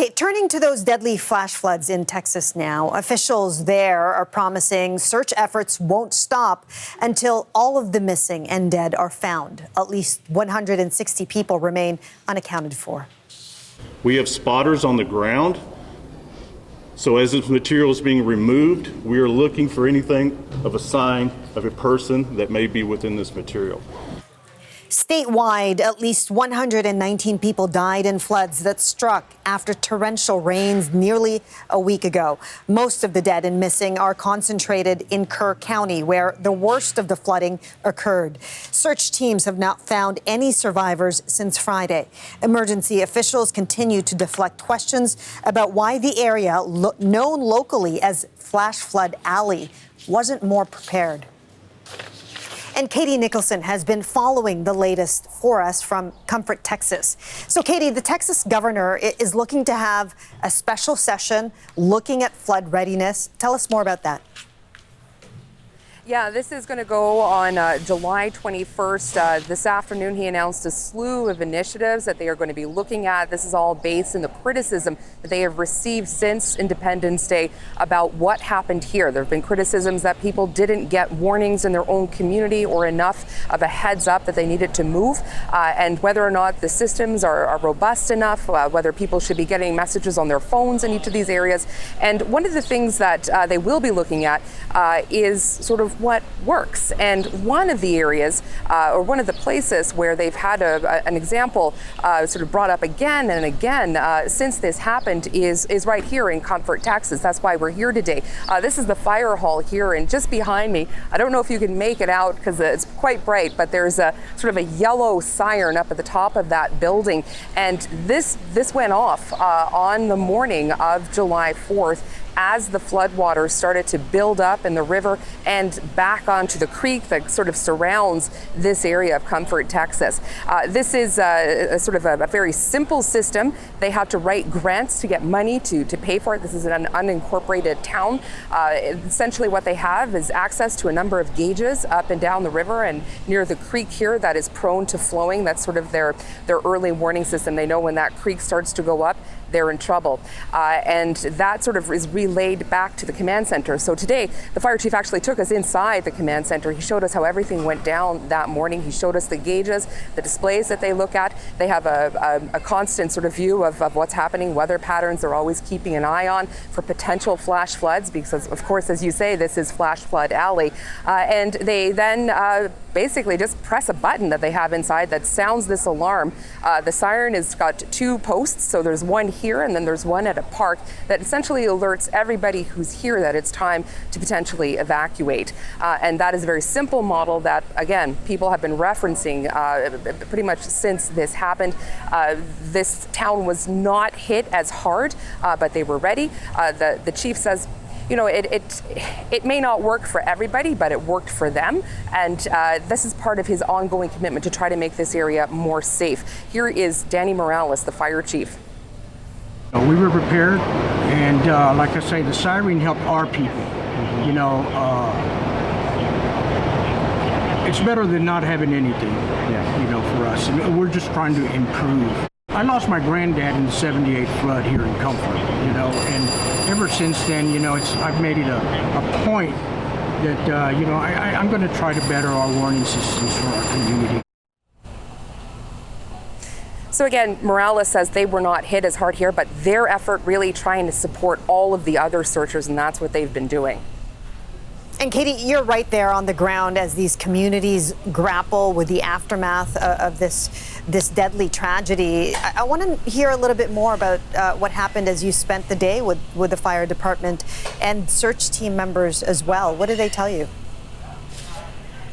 Okay, turning to those deadly flash floods in Texas now, officials there are promising search efforts won't stop until all of the missing and dead are found. At least 160 people remain unaccounted for. We have spotters on the ground, so as this material is being removed, we are looking for anything of a sign of a person that may be within this material. Statewide, at least 119 people died in floods that struck after torrential rains nearly a week ago. Most of the dead and missing are concentrated in Kerr County, where the worst of the flooding occurred. Search teams have not found any survivors since Friday. Emergency officials continue to deflect questions about why the area, known locally as Flash Flood Alley, wasn't more prepared. And Katie Nicholson has been following the latest for us from Comfort, Texas. So, Katie, the Texas governor is looking to have a special session looking at flood readiness. Tell us more about that. Yeah, this is going to go on July 21st. This afternoon, he announced a slew of initiatives that they are going to be looking at. This is all based in the criticism that they have received since Independence Day about what happened here. There have been criticisms that people didn't get warnings in their own community or enough of a heads up that they needed to move, and whether or not the systems are robust enough, whether people should be getting messages on their phones in each of these areas. And one of the things that they will be looking at is sort of what works. And one of the areas or one of the places where they've had an example sort of brought up again and again since this happened is right here in Comfort, Texas. That's why we're here today. This is the fire hall here, and just behind me, I don't know if you can make it out because it's quite bright, but there's a sort of a yellow siren up at the top of that building. And this went off on the morning of July 4th as the floodwaters started to build up in the river and back onto the creek that sort of surrounds this area of Comfort, Texas. This is a sort of a very simple system. They have to write grants to get money to pay for it. This is an unincorporated town. Essentially what they have is access to a number of gauges up and down the river and near the creek here that is prone to flowing. That's sort of their early warning system. They know when that creek starts to go up, they're in trouble. And that sort of is relayed back to the command center. So today, the fire chief actually took us inside the command center. He showed us how everything went down that morning. He showed us the gauges, the displays that they look at. They have a constant sort of view of what's happening, weather patterns they're always keeping an eye on for potential flash floods, because of course, as you say, this is Flash Flood Alley. And they then basically just press a button that they have inside that sounds this alarm. The siren has got 2 posts, so there's one here and then there's one at a park that essentially alerts everybody who's here that it's time to potentially evacuate. And that is a very simple model that, again, people have been referencing pretty much since this happened. This town was not hit as hard, but they were ready. The chief says, you know, it may not work for everybody, but it worked for them. And this is part of his ongoing commitment to try to make this area more safe. Here is Danny Morales, the fire chief. We were prepared, and like I say, the siren helped our people. You know, it's better than not having anything, you know, for us. And we're just trying to improve. I lost my granddad in the 78 flood here in Comfort, you know, and ever since then, you know, I've made it a point that, you know, I'm going to try to better our warning systems for our community. So again, Morales says they were not hit as hard here, but their effort really trying to support all of the other searchers, and that's what they've been doing. And Katie, you're right there on the ground as these communities grapple with the aftermath of this deadly tragedy. I want to hear a little bit more about what happened as you spent the day with the fire department and search team members as well. What did they tell you?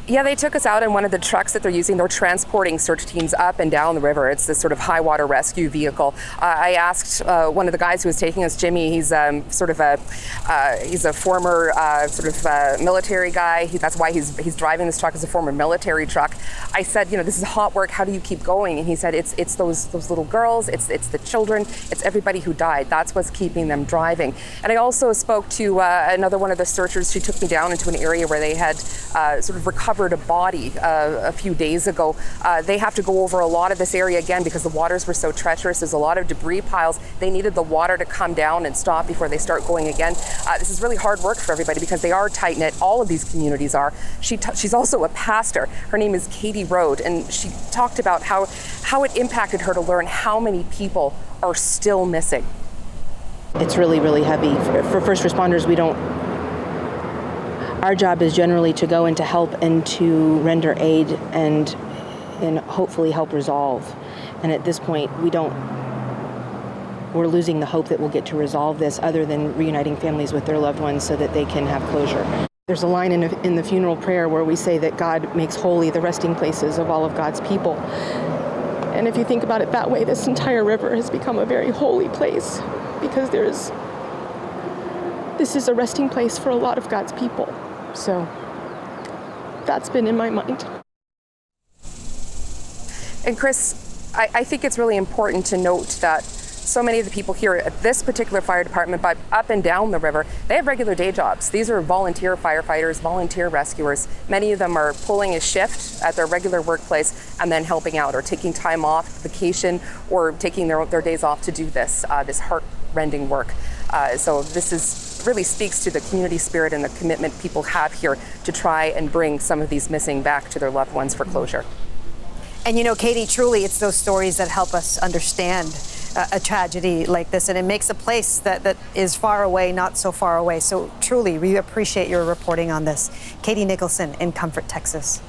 Yeah, they took us out in one of the trucks that they're using. They're transporting search teams up and down the river. It's this sort of high water rescue vehicle. I asked one of the guys who was taking us, Jimmy. He's sort of he's a former military guy. That's why he's driving this truck as a former military truck. I said, you know, this is hot work. How do you keep going? And he said, it's those little girls. It's the children. It's everybody who died. That's what's keeping them driving. And I also spoke to another one of the searchers. She took me down into an area where they had sort of recovered discovered a body a few days ago. They have to go over a lot of this area again because the waters were so treacherous. There's a lot of debris piles. They needed the water to come down and stop before they start going again. This is really hard work for everybody because they are tight-knit. All of these communities are. She's also a pastor. Her name is Katie Rode, and she talked about how it impacted her to learn how many people are still missing. It's really, really heavy. For first responders, our job is generally to go and to help and to render aid and hopefully help resolve. And at this point, we're losing the hope that we'll get to resolve this other than reuniting families with their loved ones so that they can have closure. There's a line in the funeral prayer where we say that God makes holy the resting places of all of God's people. And if you think about it that way, this entire river has become a very holy place because this is a resting place for a lot of God's people. So that's been in my mind. And Chris, I think it's really important to note that so many of the people here at this particular fire department, but up and down the river, they have regular day jobs. These are volunteer firefighters, volunteer rescuers. Many of them are pulling a shift at their regular workplace and then helping out or taking time off, vacation, or taking their days off to do this heart-rending work. So this really speaks to the community spirit and the commitment people have here to try and bring some of these missing back to their loved ones for closure. And Katie, truly, it's those stories that help us understand a tragedy like this, and it makes a place that is far away not so far away. So truly, we appreciate your reporting on this. Katie Nicholson in Comfort, Texas.